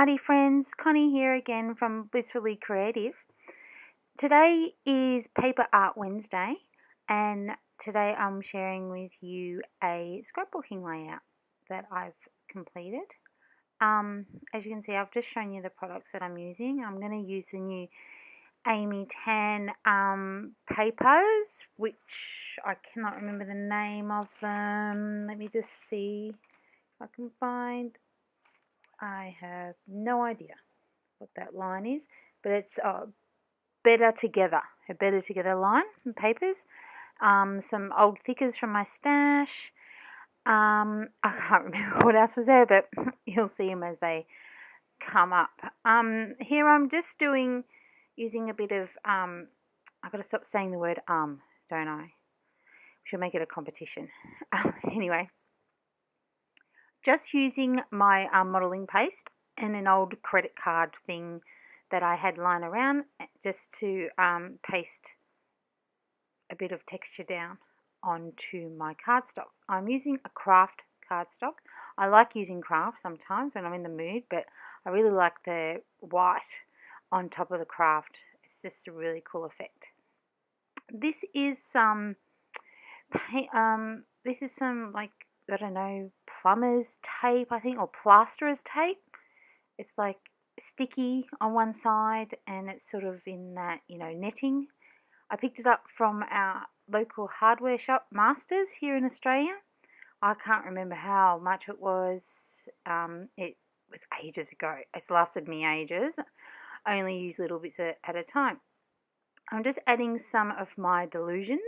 Arty friends, Connie here again from Blissfully Creative. Today is Paper Art Wednesday, and today I'm sharing with you a scrapbooking layout that I've completed. As you can see, I've just shown you the products that I'm using. I'm going to use the new Amy Tan papers, which I cannot remember the name of them. Let me just see if I can find. I have no idea what that line is, but it's Better Together, a Better Together line and papers. Some old thickers from my stash. I can't remember what else was there, but you'll see them as they come up. Here I'm just using a bit of, I've got to stop saying the word don't I? We should make it a competition. Anyway, just using my modelling paste and an old credit card thing that I had lying around just to paste a bit of texture down onto my cardstock. I'm using a craft cardstock. I like using craft sometimes when I'm in the mood, but I really like the white on top of the craft. It's just a really cool effect. This is some like, I don't know, plumber's tape, I think, or plasterer's tape. It's like sticky on one side and it's sort of in that, netting. I picked it up from our local hardware shop, Masters, here in Australia. I can't remember how much it was. It was ages ago. It's lasted me ages. I only use little bits at a time. I'm just adding some of my Delusions.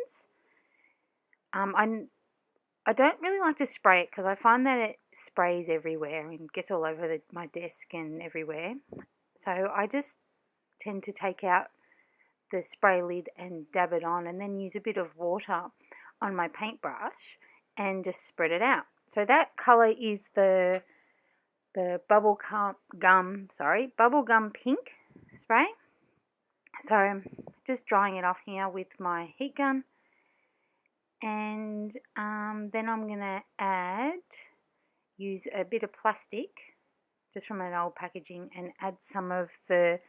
I don't really like to spray it because I find that it sprays everywhere and gets all over my desk and everywhere. So I just tend to take out the spray lid and dab it on and then use a bit of water on my paintbrush and just spread it out. So that colour is the bubblegum pink spray. So I'm just drying it off here with my heat gun. And then I'm going to use a bit of plastic just from an old packaging and add some of the,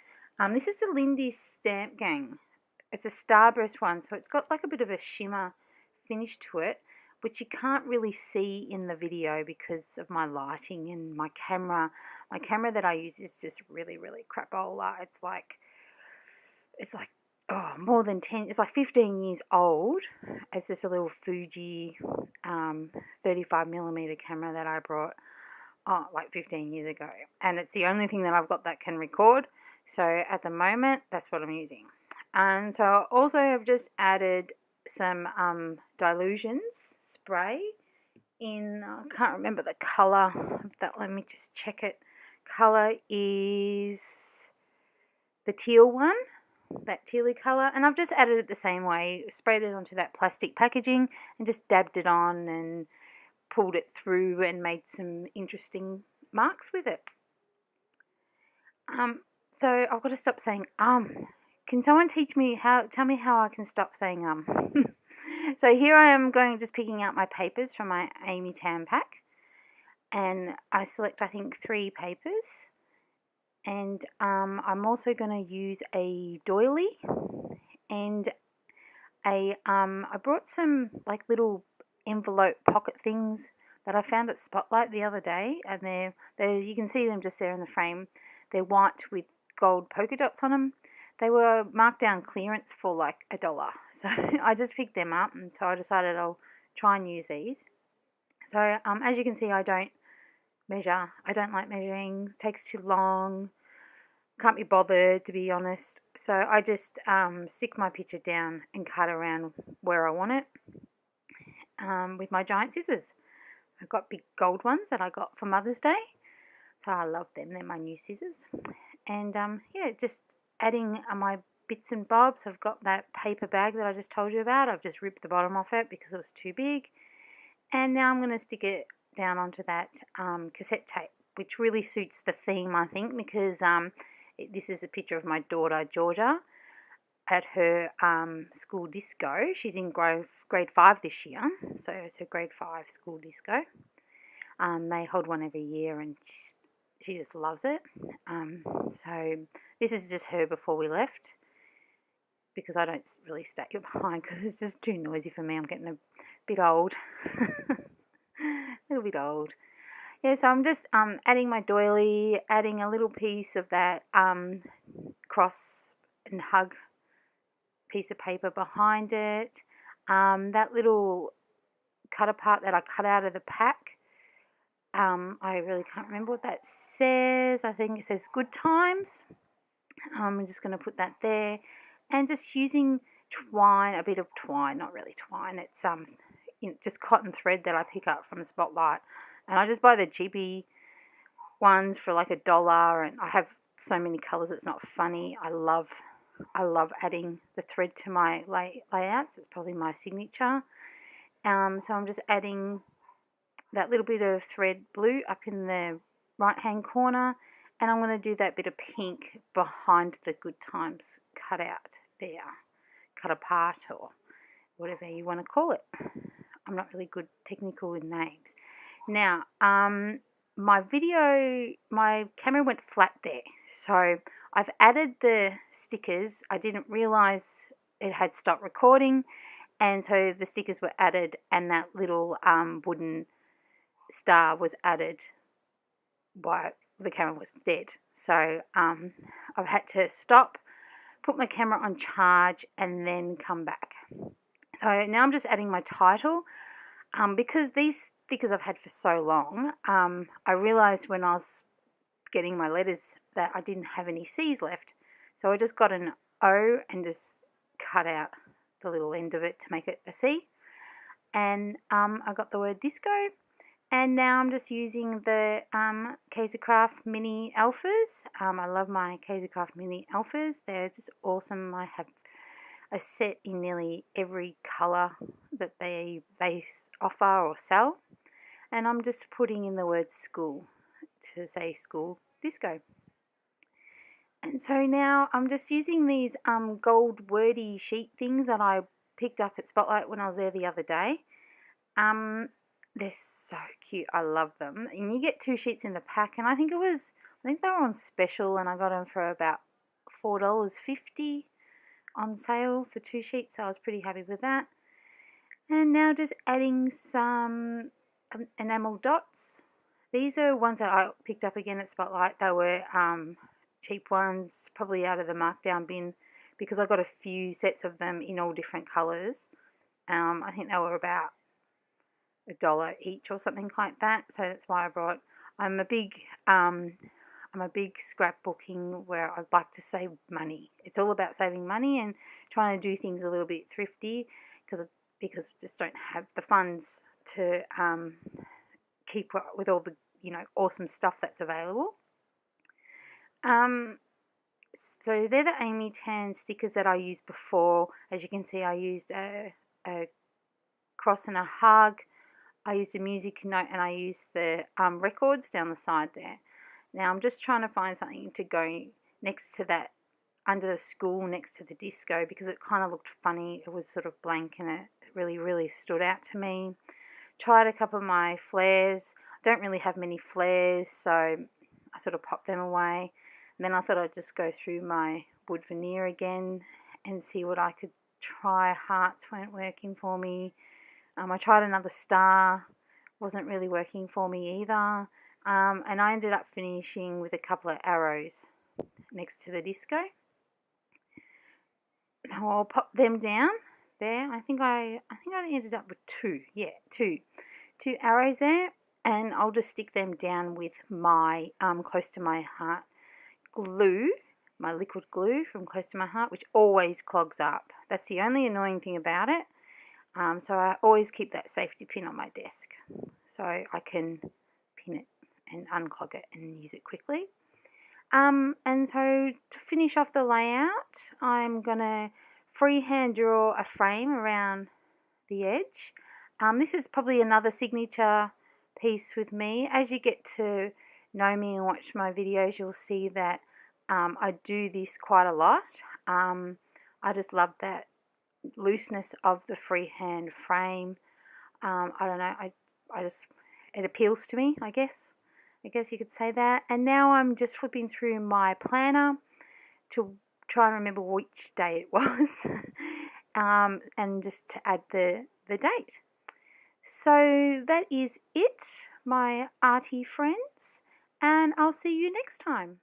this is the Lindy Stamp Gang. It's a starburst one, so it's got like a bit of a shimmer finish to it, which you can't really see in the video because of my lighting and my camera. My camera that I use is just really, really crapola. It's like more than 10, it's like 15 years old. It's just a little Fuji 35mm camera that I brought like 15 years ago, and it's the only thing that I've got that can record. So at the moment, that's what I'm using. And so also I've just added some Delusions spray in, I can't remember the colour of that, let me just check it. Colour is the teal one, that tealy colour, and I've just added it the same way, sprayed it onto that plastic packaging and just dabbed it on and pulled it through and made some interesting marks with it. So I've got to stop saying Can someone tell me how I can stop saying So here I am just picking out my papers from my Amy Tan pack, and I select I think 3 papers. And I'm also going to use a doily and I brought some like little envelope pocket things that I found at Spotlight the other day, and they you can see them just there in the frame. They're white with gold polka dots on them. They were marked down clearance for like $1. So I just picked them up, and so I decided I'll try and use these. So as you can see, I don't measure. I don't like measuring. It takes too long. Can't be bothered, to be honest. So I just stick my picture down and cut around where I want it with my giant scissors. I've got big gold ones that I got for Mother's Day, so I love them. They're my new scissors. And yeah, just adding my bits and bobs. I've got that paper bag that I just told you about. I've just ripped the bottom off it because it was too big. And now I'm going to stick it down onto that cassette tape, which really suits the theme, I think, because this is a picture of my daughter, Georgia, at her school disco. She's in grade 5 this year, so it's her grade 5 school disco. They hold one every year, and She just loves it. So this is just her before we left, because I don't really stay behind because it's just too noisy for me. I'm getting a bit old. A little bit old. Yeah, so I'm just adding my doily, adding a little piece of that cross and hug piece of paper behind it. That little cut apart that I cut out of the pack, I really can't remember what that says. I think it says good times. I'm just going to put that there, and just using twine, a bit of twine, not really twine, it's just cotton thread that I pick up from Spotlight, and I just buy the cheapy ones for like $1, and I have so many colours it's not funny. I love adding the thread to my layouts. It's probably my signature. So I'm just adding that little bit of thread blue up in the right hand corner, and I'm going to do that bit of pink behind the good times cut out there, cut apart, or whatever you want to call it. I'm not really good technical with names. Now, my camera went flat there, so I've added the stickers. I didn't realize it had stopped recording, and so the stickers were added, and that little wooden star was added while the camera was dead. So I've had to stop, put my camera on charge, and then come back. So now I'm just adding my title, because these stickers I've had for so long. I realized when I was getting my letters that I didn't have any C's left, so I just got an O and just cut out the little end of it to make it a C, and I got the word disco. And now I'm just using the Craft Mini Alphas. I love my Craft Mini Alphas. They're just awesome. I have a set in nearly every colour that they offer or sell. And I'm just putting in the word school to say school disco. And so now I'm just using these gold wordy sheet things that I picked up at Spotlight when I was there the other day. They're so cute. I love them. And you get 2 sheets in the pack, and I think they were on special, and I got them for about $4.50 on sale for 2 sheets, so I was pretty happy with that. And now just adding some enamel dots. These are ones that I picked up again at Spotlight. They were cheap ones, probably out of the markdown bin, because I got a few sets of them in all different colours. I think they were about $1 each or something like that, so that's why I brought. I'm a big scrapbooking where I'd like to save money. It's all about saving money and trying to do things a little bit thrifty, because I just don't have the funds to keep up with all the awesome stuff that's available. So they're the Amy Tan stickers that I used before. As you can see, I used a cross and a hug. I used a music note, and I used the records down the side there. Now I'm just trying to find something to go next to that, under the school, next to the disco, because it kind of looked funny. It was sort of blank, and it really, really stood out to me. Tried a couple of my flares. I don't really have many flares, so I sort of popped them away. And then I thought I'd just go through my wood veneer again and see what I could try. Hearts weren't working for me. I tried another star, wasn't really working for me either, and I ended up finishing with a couple of arrows next to the disco. So I'll pop them down there. I think I ended up with two arrows there, and I'll just stick them down with my Close to My Heart glue, my liquid glue from Close to My Heart, which always clogs up. That's the only annoying thing about it. So I always keep that safety pin on my desk, so I can pin it and unclog it and use it quickly. And so to finish off the layout, I'm going to freehand draw a frame around the edge. This is probably another signature piece with me. As you get to know me and watch my videos, you'll see that I do this quite a lot. I just love that looseness of the freehand frame. I don't know, I just, it appeals to me, I guess. I guess you could say that. And now I'm just flipping through my planner to try and remember which day it was, and just to add the date. So that is it, my arty friends, and I'll see you next time.